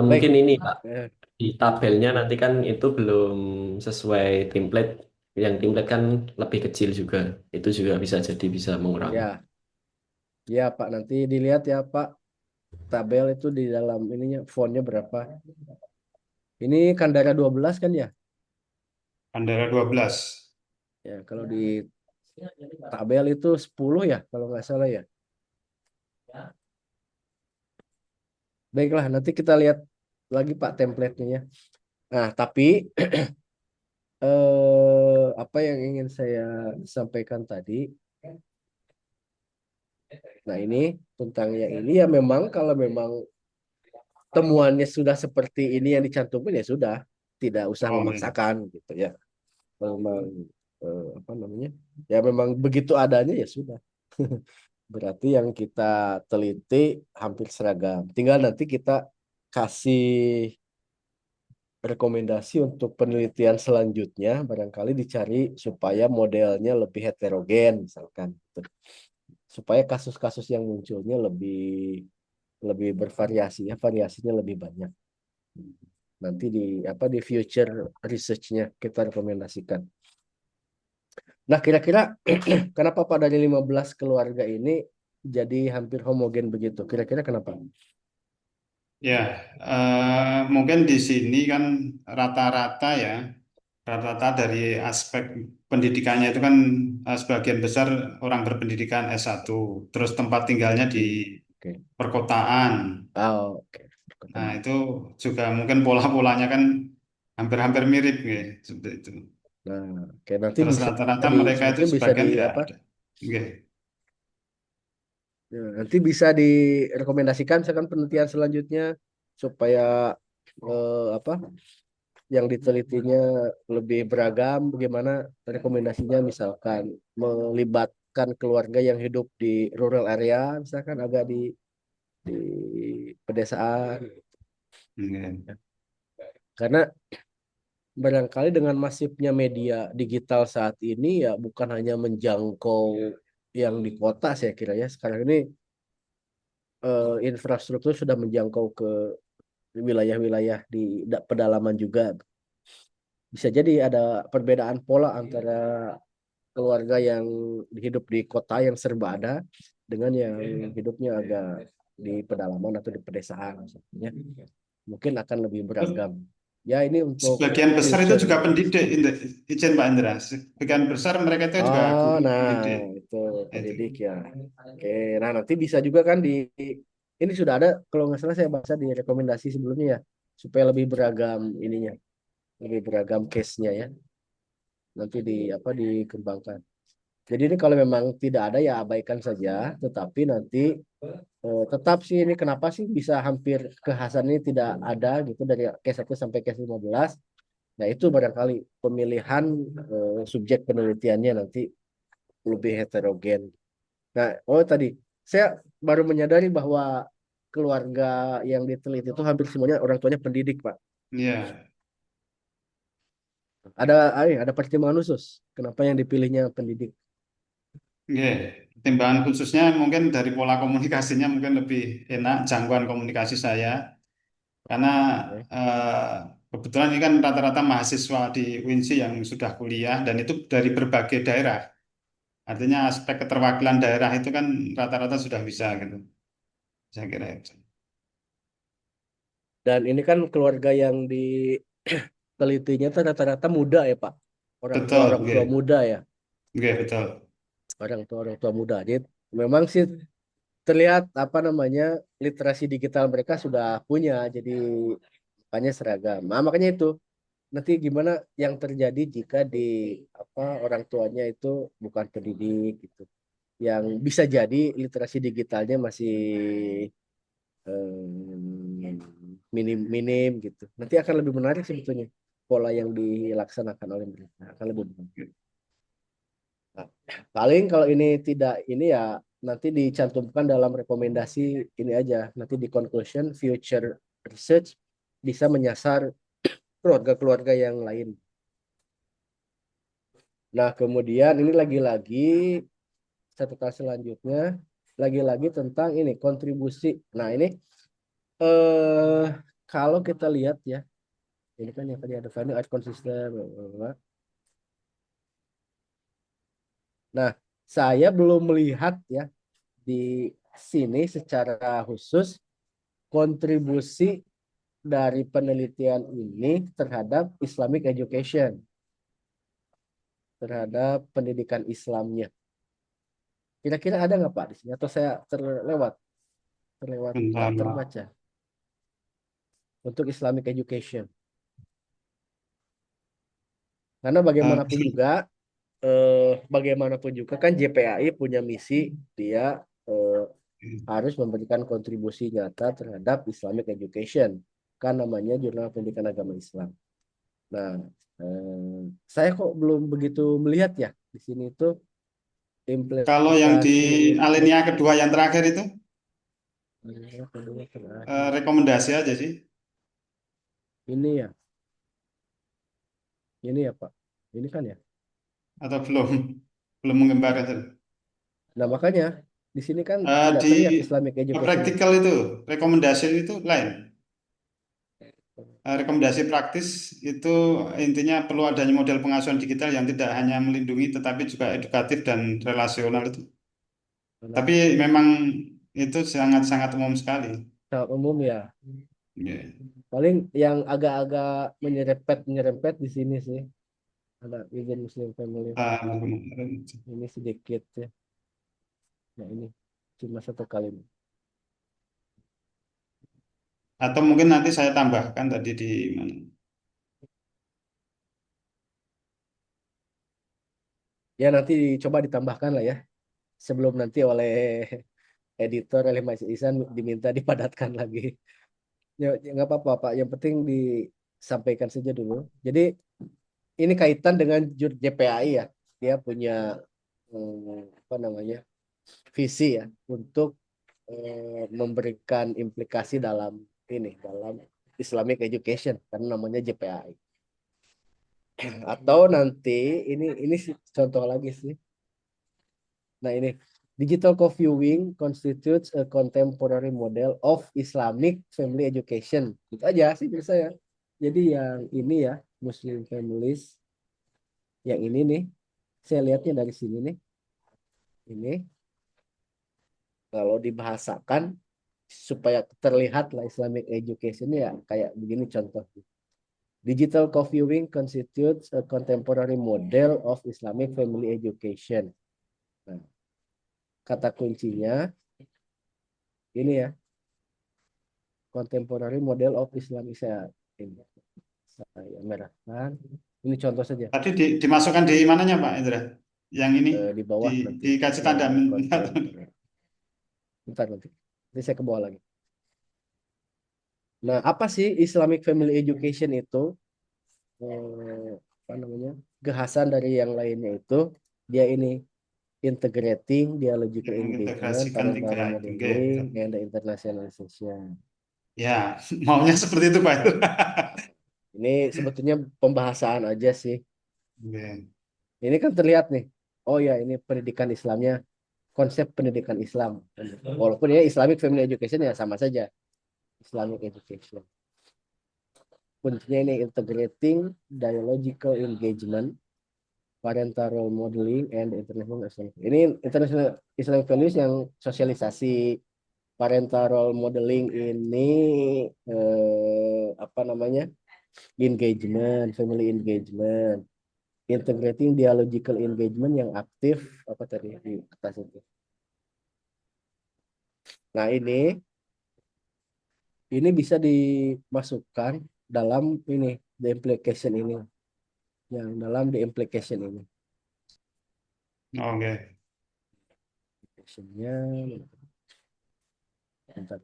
Mungkin Baik. ini, Pak. Eh, Di tabelnya nanti kan itu belum sesuai template. Yang template kan lebih kecil juga. Itu juga bisa mengurangi. ya, ya Pak. Nanti dilihat ya Pak. Tabel itu di dalam ininya fontnya berapa. Ini Kandara 12 kan ya? Bandara 12. Ya, kalau di tabel itu 10 ya, kalau nggak salah ya. Baiklah, nanti kita lihat lagi Pak template-nya ya. Nah, tapi apa yang ingin saya sampaikan tadi, nah ini tentang yang ini ya memang kalau memang temuannya sudah seperti ini yang dicantumin ya sudah. tidak usah Oh, iya. memaksakan gitu ya. Memang apa namanya? Ya memang begitu adanya ya sudah. Berarti yang kita teliti hampir seragam. Tinggal nanti kita kasih rekomendasi untuk penelitian selanjutnya, barangkali dicari supaya modelnya lebih heterogen misalkan, gitu. Supaya kasus-kasus yang munculnya lebih lebih bervariasi ya, variasinya lebih banyak. Nanti di apa di future research-nya kita rekomendasikan. Nah, kira-kira kenapa pada 15 keluarga ini jadi hampir homogen begitu? Kira-kira kenapa? Ya, mungkin di sini kan rata-rata ya, rata-rata dari aspek pendidikannya itu kan sebagian besar orang berpendidikan S1, terus tempat tinggalnya di Oke. perkotaan. Oh, oke. Nah, itu juga mungkin pola-polanya kan hampir-hampir mirip ya, seperti itu. Nah, oke, nanti Terus bisa rata-rata di mereka itu mungkin bisa di sebagian ya apa? ada. Oke. Ya, nanti bisa direkomendasikan misalkan penelitian selanjutnya supaya apa yang ditelitinya lebih beragam. Bagaimana rekomendasinya misalkan melibatkan keluarga yang hidup di rural area, misalkan agak di pedesaan. Oke. Karena barangkali dengan masifnya media digital saat ini ya bukan hanya menjangkau yang di kota saya kira ya. Sekarang ini infrastruktur sudah menjangkau ke wilayah-wilayah di pedalaman juga. Bisa jadi ada perbedaan pola antara keluarga yang hidup di kota yang serba ada dengan yang hidupnya agak di pedalaman atau di pedesaan misalnya. Mungkin akan lebih beragam. Ya ini untuk Sebagian besar itu future. juga pendidik, izin Pak Indra. Sebagian besar mereka itu juga Oh, guru nah pendidik. itu Itu. pendidik ya. Oke, nah nanti bisa juga kan ini sudah ada kalau nggak salah saya baca di rekomendasi sebelumnya ya supaya lebih beragam ininya, lebih beragam case-nya ya. Nanti apa dikembangkan. Jadi ini kalau memang tidak ada ya abaikan saja, tetapi nanti tetap sih ini kenapa sih bisa hampir kekhasan ini tidak ada gitu dari case 1 sampai case 15. Nah, itu barangkali pemilihan subjek penelitiannya nanti lebih heterogen. Nah, oh tadi saya baru menyadari bahwa keluarga yang diteliti itu hampir semuanya orang tuanya pendidik, Pak. Iya. Ada pertimbangan khusus kenapa yang dipilihnya pendidik. Oke. Pertimbangan khususnya mungkin dari pola komunikasinya mungkin lebih enak jangkauan komunikasi saya. Karena Oke. kebetulan ini kan rata-rata mahasiswa di UINSI yang sudah kuliah dan itu dari berbagai daerah. Artinya aspek keterwakilan daerah itu kan rata-rata sudah bisa gitu. Saya kira itu. Dan ini kan keluarga yang ditelitinya tuh rata-rata muda ya, Pak. Betul, Orang tua oke. muda ya, Oke, betul. orang tua muda. Jadi memang sih terlihat apa namanya literasi digital mereka sudah punya, jadi makanya seragam. Nah, makanya itu nanti gimana yang terjadi jika di apa orang tuanya itu bukan pendidik gitu, yang bisa jadi literasi digitalnya masih minim minim gitu. Nanti akan lebih menarik sebetulnya pola yang dilaksanakan oleh mereka akan lebih menarik. Nah, paling kalau ini tidak ini ya nanti dicantumkan dalam rekomendasi ini aja. Nanti di conclusion future research bisa menyasar keluarga-keluarga yang lain. Nah, kemudian ini lagi-lagi catatan selanjutnya lagi-lagi tentang ini kontribusi. Nah, ini eh kalau kita lihat ya, ini kan yang tadi ada value add consistent. Nah, saya belum melihat ya di sini secara khusus kontribusi dari penelitian ini terhadap Islamic education, terhadap pendidikan Islamnya. Kira-kira ada nggak Pak di sini? Atau saya terlewat Bentar, Pak. terbaca untuk Islamic education? Karena Eh, bagaimanapun juga kan JPAI punya misi dia eh, harus memberikan kontribusi nyata terhadap Islamic education. Kan namanya Jurnal Pendidikan Agama Islam. Nah, saya kok belum begitu melihat ya di sini tuh Kalau yang di implementasi untuk alinea kedua yang terakhir itu kedua terakhir. rekomendasi aja sih. Ini ya, ini ya Pak. Ini kan ya. Atau belum? Belum menggambarkan. Nah, makanya di sini kan tidak Di terlihat Islamic education ya. praktikal itu, rekomendasi itu lain. Rekomendasi praktis itu intinya perlu adanya model pengasuhan digital yang tidak hanya melindungi tetapi juga edukatif dan relasional itu. Tapi memang itu sangat-sangat umum sekali. Sangat umum ya. Ya. Paling yang agak-agak menyerempet di sini sih. Ada izin Muslim family. Ini sedikit ya. Nah, ini cuma satu kalimat. Atau mungkin nanti saya tambahkan tadi di mana? Ya nanti coba ditambahkan lah ya. Sebelum nanti oleh editor oleh Mas Isan diminta dipadatkan lagi. Ya, ya nggak apa-apa Pak. Yang penting disampaikan saja dulu. Jadi ini kaitan dengan JPAI ya. Dia punya apa namanya visi ya untuk memberikan implikasi dalam dalam Islamic education karena namanya JPAI. Atau nanti ini contoh lagi sih. Nah ini digital co-viewing constitutes a contemporary model of Islamic family education. Itu aja sih bisa ya. Jadi yang ini ya Muslim families yang ini nih saya lihatnya dari sini nih. Ini kalau dibahasakan supaya terlihat lah Islamic education ya kayak begini contoh. Digital co-viewing constitutes a contemporary model of Islamic family education. Nah, kata kuncinya ini ya, contemporary model of Islamic saya merahkan. Ini contoh saja. Tadi dimasukkan di mananya Pak Indra? Yang ini Di bawah nanti. dikasih tanda. Bentar nanti. Nanti saya ke bawah lagi. Nah, apa sih Islamic family education itu? Apa namanya? Kekhasan dari yang lainnya itu dia ini integrating dialogical engagement, Mengintegrasikan tiga parental itu. Oke. modeling, and the internationalization. Ya, maunya seperti itu Pak. Ini sebetulnya pembahasan aja sih. Oke. Ini kan terlihat nih. Oh ya, ini pendidikan Islamnya, konsep pendidikan Islam. Walaupun ini Islamic Family Education ya sama saja. Islamic Education. Kuncinya ini integrating dialogical engagement, parental role modeling, and international Islam. Ini international Islamic values yang sosialisasi parental role modeling ini apa namanya engagement, family engagement, integrating dialogical engagement yang aktif apa tadi di atas itu. Nah ini bisa dimasukkan dalam ini the implication ini, yang dalam the implication ini. Oke. Implicationnya, bentar.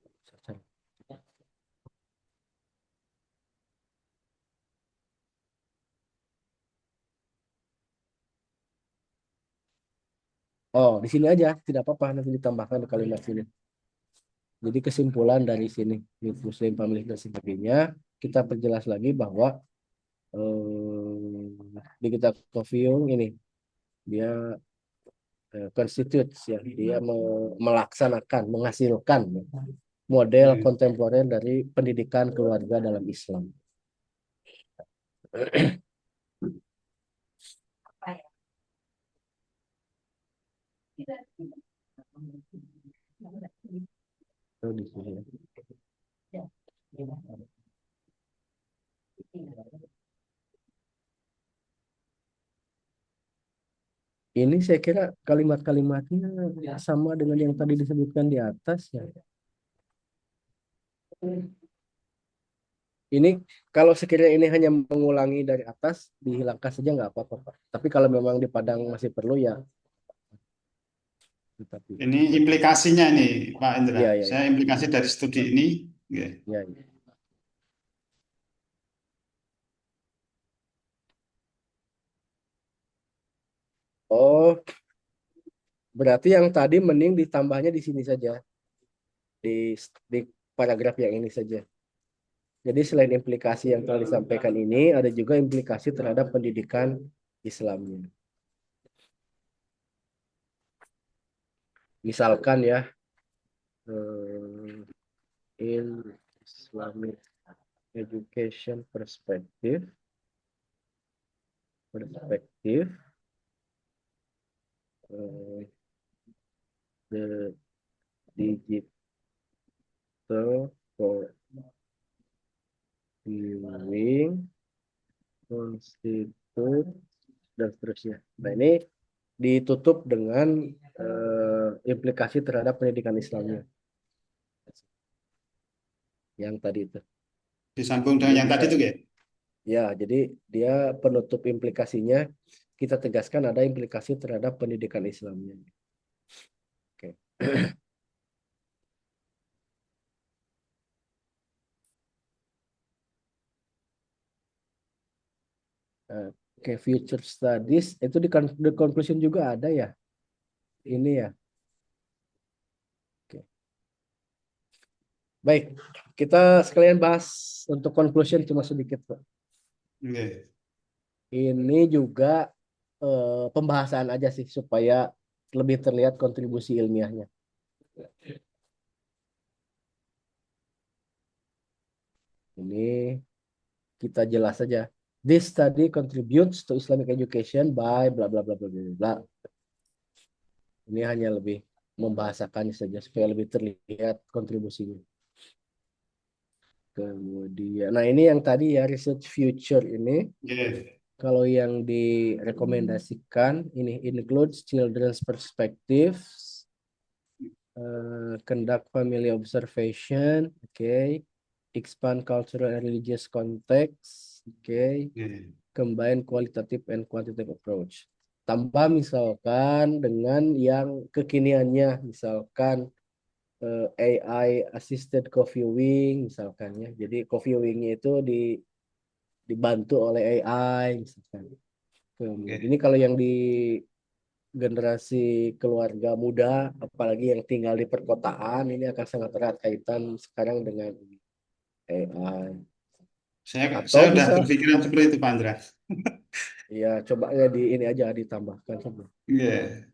Oh, di sini aja, tidak apa-apa nanti ditambahkan di kalimat sini. Jadi kesimpulan dari sini, Muslim family dan sebagainya, kita perjelas lagi bahwa di kita Coviung ini dia constitutes ya, dia melaksanakan, menghasilkan model kontemporer dari pendidikan keluarga dalam Islam. Di sini. Ini saya kira kalimat-kalimatnya sama dengan yang tadi disebutkan di atas ya. Ini kalau sekiranya ini hanya mengulangi dari atas, dihilangkan saja nggak apa-apa, Pak. Tapi kalau memang di Padang masih perlu ya. Ini implikasinya nih Pak Indra. Ya, ya, Saya ya. implikasi dari studi ini. Ya, ya. Oh, berarti yang tadi mending ditambahnya di sini saja, di paragraf yang ini saja. Jadi selain implikasi yang telah disampaikan ini, ada juga implikasi terhadap pendidikan Islamnya. Misalkan ya, in Islamic education perspective, the digital for viewing constitute dan seterusnya. Nah ini ditutup dengan implikasi terhadap pendidikan Islamnya yang tadi itu. Disambung Jadi dengan yang bisa, tadi itu ya. ya, jadi dia penutup implikasinya kita tegaskan ada implikasi terhadap pendidikan Islamnya. Oke. Oke, future studies itu di conclusion juga ada ya. Ini ya. Oke. Baik, kita sekalian bahas untuk conclusion cuma sedikit, Pak. Oke. Ini juga pembahasan aja sih supaya lebih terlihat kontribusi ilmiahnya. Ini kita jelas saja. This study contributes to Islamic education by bla bla bla bla bla bla. Ini hanya lebih membahasakannya saja supaya lebih terlihat kontribusinya. Kemudian, nah ini yang tadi ya research future ini. Oke. Kalau yang direkomendasikan ini includes children's perspectives, conduct family observation, okay, expand cultural and religious context, okay, Oke. combine qualitative and quantitative approach. Tambah misalkan dengan yang kekiniannya, misalkan AI assisted co-viewing misalkan ya. Jadi co-viewingnya itu dibantu oleh AI misalkan. Ini kalau yang di generasi keluarga muda, apalagi yang tinggal di perkotaan, ini akan sangat erat kaitan sekarang dengan AI. Saya Atau udah bisa, berpikiran seperti itu, Pak Andra. ya coba ya di ini aja ditambahkan saja. Iya.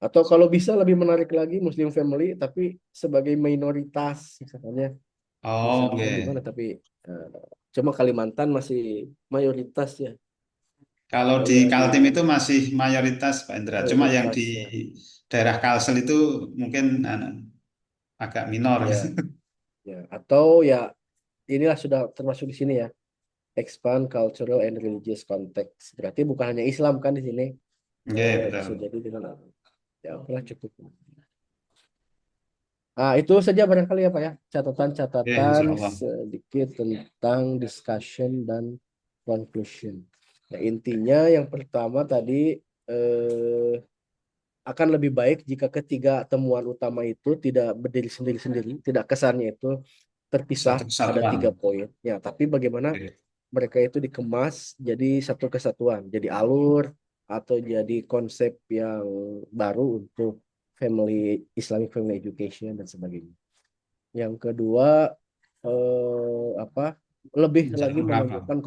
Atau kalau bisa lebih menarik lagi Muslim family, tapi sebagai minoritas misalnya. Oh, oke. Misalkan di mana, tapi cuma Kalimantan masih mayoritas ya. Kalau di Kalau Kaltim itu masih mayoritas, Pak Indra. Cuma yang di mayoritas ya. daerah Kalsel itu mungkin agak minor. Ya, ya. Atau ya inilah sudah termasuk di sini ya. Expand cultural and religious context. Berarti bukan hanya Islam kan di sini. Oke, Bisa betul. jadi dengan ya okelah cukup. Nah, itu saja barangkali ya Pak ya. Oke, Catatan-catatan insya Allah. sedikit tentang discussion dan conclusion. Nah, intinya yang pertama tadi akan lebih baik jika ketiga temuan utama itu tidak berdiri sendiri-sendiri, tidak kesannya itu terpisah, Satu ada kesatuan. 3 poin. Ya, tapi bagaimana Oke. mereka itu dikemas jadi satu kesatuan, jadi alur atau jadi konsep yang baru untuk Islamic family education dan sebagainya. Yang kedua apa? Lebih lagi Jalur apa? menunjukkan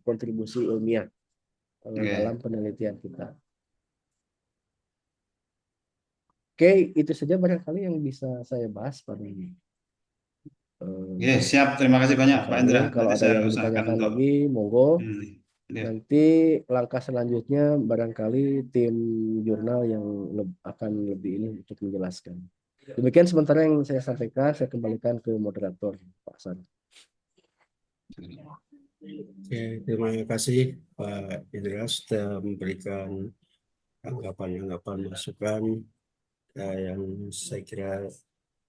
kontribusi ilmiah dalam Oke. penelitian kita. Oke, itu saja barangkali yang bisa saya bahas pada ini. Oke, siap. Terima kasih banyak, Pak Fahmi, Indra. kalau Nanti ada saya yang usahakan ditanyakan untuk lagi, monggo. ini. Oke. Nanti langkah selanjutnya barangkali tim jurnal yang akan lebih ini untuk menjelaskan. Demikian sementara yang saya sampaikan, saya kembalikan ke moderator, Pak San. Oke, terima kasih Pak Indra sudah memberikan anggapan-anggapan masukan yang saya kira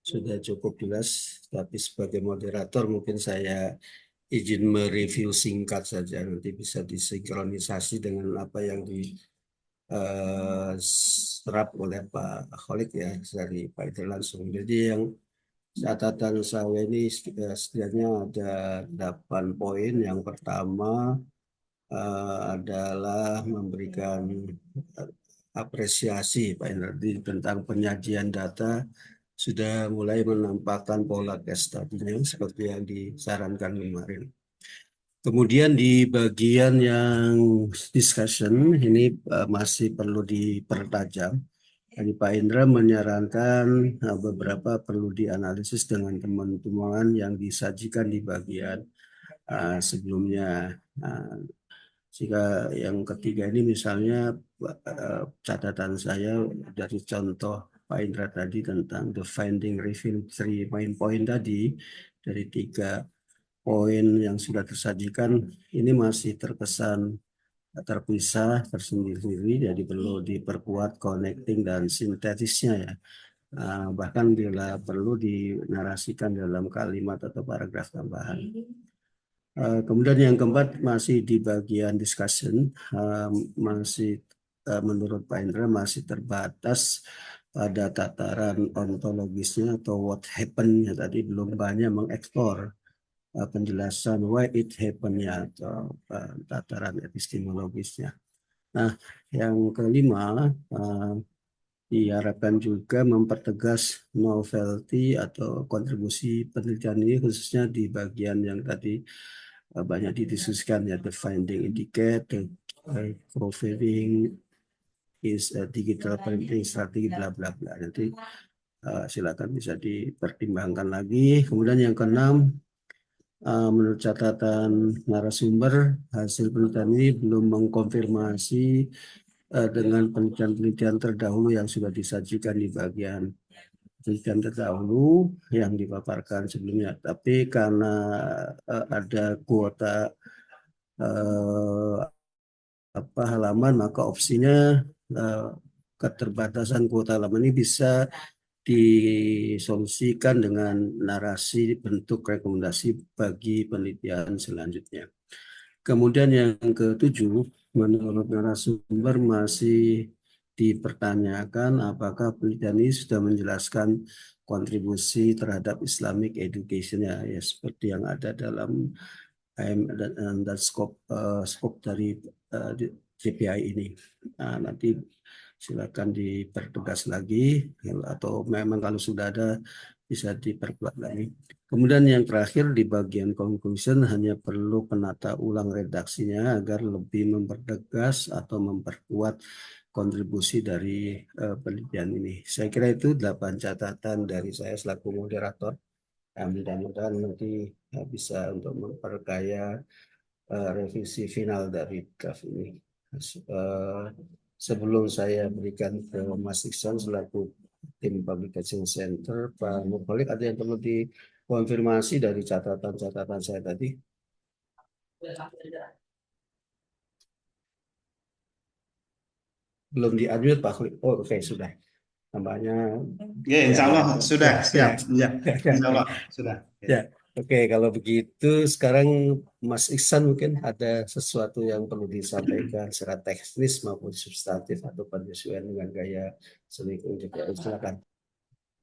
sudah cukup jelas. Tapi sebagai moderator mungkin saya izin mereview singkat saja, nanti bisa disinkronisasi dengan apa yang diserap oleh Pak Khalid ya dari Pak Indra langsung. Jadi yang catatan saya ini setidaknya ada 8 poin. Yang pertama, adalah memberikan apresiasi Pak Indradi tentang penyajian data sudah mulai menampakkan pola case study-nya seperti yang disarankan kemarin. Kemudian di bagian yang discussion ini masih perlu dipertajam. Tadi Pak Indra menyarankan beberapa perlu dianalisis dengan teman-teman yang disajikan di bagian sebelumnya. Jika yang ketiga ini misalnya catatan saya dari contoh Pak Indra tadi tentang the finding review 3 main point tadi dari 3 poin yang sudah tersajikan ini masih terkesan terpisah tersendiri, jadi perlu diperkuat connecting dan sintetisnya ya. Bahkan bila perlu dinarasikan dalam kalimat atau paragraf tambahan. Kemudian yang keempat masih di bagian discussion, masih menurut Pak Indra masih terbatas pada tataran ontologisnya atau what happened ya tadi belum banyak mengeksplor penjelasan why it happened ya atau tataran epistemologisnya. Nah, yang kelima diharapkan juga mempertegas novelty atau kontribusi penelitian ini khususnya di bagian yang tadi banyak didiskusikan ya the finding indicate, the profiling is a digital printing strategi bla bla bla. Nanti silakan bisa dipertimbangkan lagi. Kemudian yang keenam, menurut catatan narasumber, hasil penelitian ini belum mengkonfirmasi dengan penelitian-penelitian terdahulu yang sudah disajikan di bagian penelitian terdahulu yang dipaparkan sebelumnya. Tapi karena ada kuota halaman, maka opsinya keterbatasan kuota halaman ini bisa disolusikan dengan narasi bentuk rekomendasi bagi penelitian selanjutnya. Kemudian yang ketujuh, menurut narasumber masih dipertanyakan apakah penelitian ini sudah menjelaskan kontribusi terhadap Islamic education ya seperti yang ada dalam dan skop dari JPI ini. Nah, nanti silakan dipertegas lagi atau memang kalau sudah ada bisa diperkuat lagi. Kemudian yang terakhir di bagian conclusion hanya perlu penata ulang redaksinya agar lebih mempertegas atau memperkuat kontribusi dari penelitian ini. Saya kira itu 8 catatan dari saya selaku moderator. Mudah-mudahan nanti bisa untuk memperkaya revisi final dari draft ini. Sebelum saya berikan ke Mas Iksan selaku tim Publication Center, Pak Nurholik, ada yang perlu dikonfirmasi dari catatan-catatan saya tadi? Belum di-unmute Pak Klik. Oh, oke, sudah. Tambahnya. Ya, insya Allah sudah siap. Ya, insya Allah sudah. Ya, oke. Kalau begitu sekarang Mas Iksan mungkin ada sesuatu yang perlu disampaikan secara teknis maupun substantif atau penyesuaian dengan gaya seni unjuk. Silakan.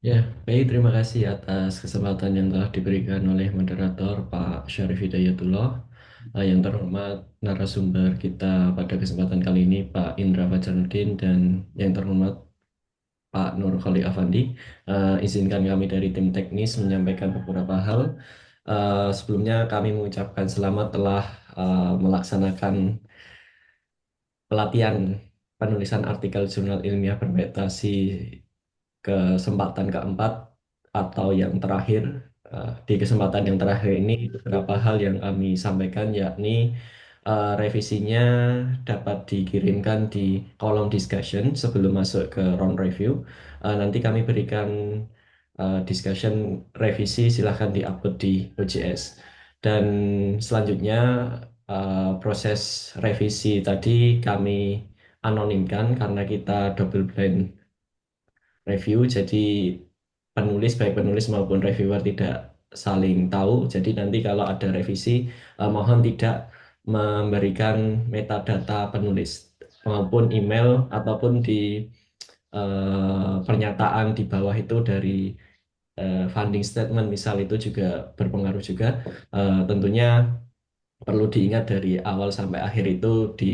Ya, baik, terima kasih atas kesempatan yang telah diberikan oleh moderator Pak Syarif Hidayatullah. Yang terhormat narasumber kita pada kesempatan kali ini Pak Indra Fajarudin dan yang terhormat Pak Nur Khalid Afandi. Izinkan kami dari tim teknis menyampaikan beberapa hal. Sebelumnya kami mengucapkan selamat telah melaksanakan pelatihan penulisan artikel jurnal ilmiah bermetasi kesempatan keempat atau yang terakhir. Di kesempatan yang terakhir ini beberapa hal yang kami sampaikan yakni revisinya dapat dikirimkan di kolom discussion sebelum masuk ke round review. Nanti kami berikan discussion revisi silahkan di-upload di OJS. Dan selanjutnya proses revisi tadi kami anonimkan karena kita double blind review, jadi penulis baik penulis maupun reviewer tidak saling tahu. Jadi nanti kalau ada revisi mohon tidak memberikan metadata penulis maupun email ataupun di pernyataan di bawah itu dari funding statement misal itu juga berpengaruh juga. Tentunya perlu diingat dari awal sampai akhir itu di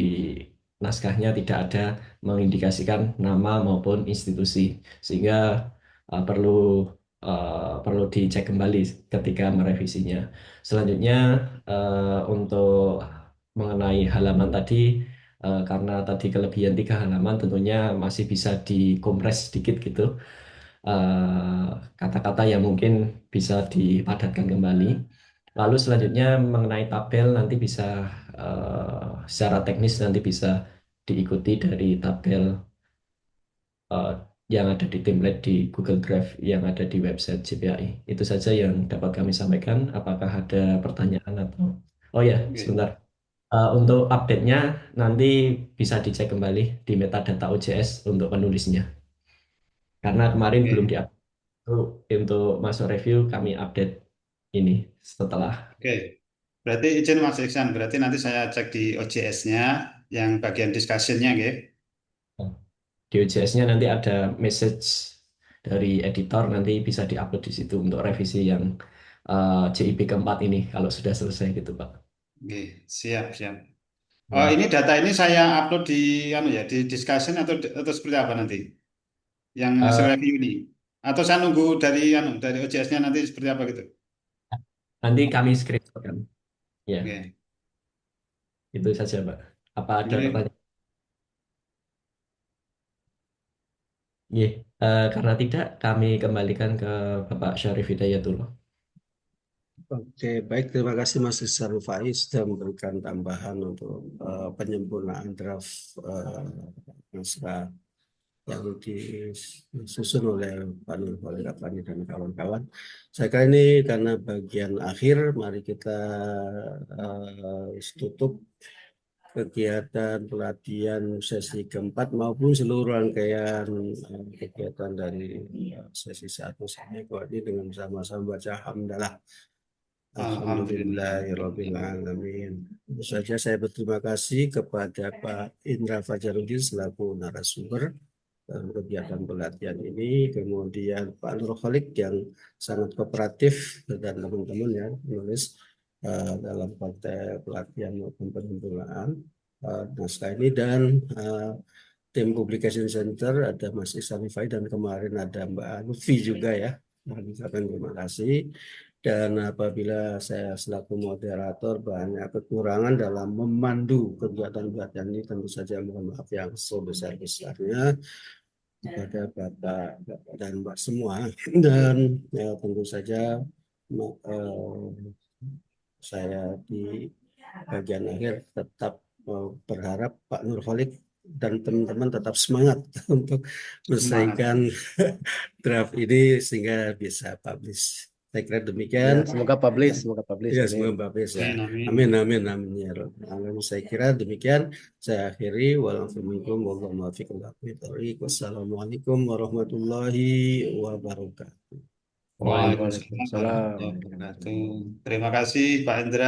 naskahnya tidak ada mengindikasikan nama maupun institusi, sehingga perlu perlu dicek kembali ketika merevisinya. Selanjutnya untuk mengenai halaman tadi, karena tadi kelebihan 3 halaman, tentunya masih bisa dikompres sedikit gitu. eh, Kata-kata yang mungkin bisa dipadatkan kembali. Lalu selanjutnya mengenai tabel nanti bisa secara teknis nanti bisa diikuti dari tabel eh, yang ada di template di Google Drive yang ada di website JPAI. Itu saja yang dapat kami sampaikan. Apakah ada pertanyaan atau? Oh ya, Oke. sebentar. Untuk update-nya nanti bisa dicek kembali di metadata OJS untuk penulisnya. Karena kemarin belum Oke. diupdate. Untuk masuk review kami update ini setelah. Oke. Berarti izin Mas Iksan, berarti nanti saya cek di OJS-nya yang bagian discussion-nya, nggih. Di OJS-nya nanti ada message dari editor, nanti bisa diupload di situ untuk revisi yang JIP keempat ini kalau sudah selesai gitu Pak. Oke, siap, siap. Oh, Ya. ini data ini saya upload di di discussion atau seperti apa nanti? Yang hasil Eh, review ini. Atau saya nunggu dari OJS-nya nanti seperti apa gitu. Nanti kami screenshot kan. Ya, Oke. itu saja Pak. Apa ada Ini pertanyaan? Iya, karena tidak kami kembalikan ke Bapak Syarif Hidayatullah. Oke, baik. Terima kasih Mas Rizal Rufai sudah memberikan tambahan untuk penyempurnaan draft naskah yang disusun oleh Pak Nur Khalid Afani dan kawan-kawan. Saya kira ini karena bagian akhir, mari kita tutup kegiatan pelatihan sesi keempat maupun seluruh rangkaian kegiatan dari sesi 1 sampai 2 ini dengan sama-sama baca hamdalah. Alhamdulillah. Alhamdulillahirabbil alamin. Tentu saja saya berterima kasih kepada Pak Indra Fajarudin selaku narasumber dalam kegiatan pelatihan ini, kemudian Pak Nur Khalid yang sangat kooperatif dan teman-teman ya menulis dalam konteks pelatihan maupun penyempurnaan naskah ini, dan tim Publication Center ada Mas Ihsan Rifai dan kemarin ada Mbak Lutfi juga ya. Mengucapkan terima kasih. Dan apabila saya selaku moderator banyak kekurangan dalam memandu kegiatan pelatihan ini, tentu saja mohon maaf yang sebesar-besarnya kepada Bapak dan Mbak semua. Dan ya, tentu saja saya di bagian akhir tetap berharap Pak Nur Khalid dan teman-teman tetap semangat untuk Semangat. menyelesaikan draft ini sehingga bisa publish. Saya kira Ya, demikian. semoga publish. Ya, Amin. semoga publish ya. Amin, amin. Amin, amin, amin ya Rabbal alamin. Saya kira demikian. Saya akhiri. Wassalamualaikum warahmatullahi wabarakatuh. Waalaikumsalam Waalaikumsalam. warahmatullahi wabarakatuh. Terima kasih Pak Indra.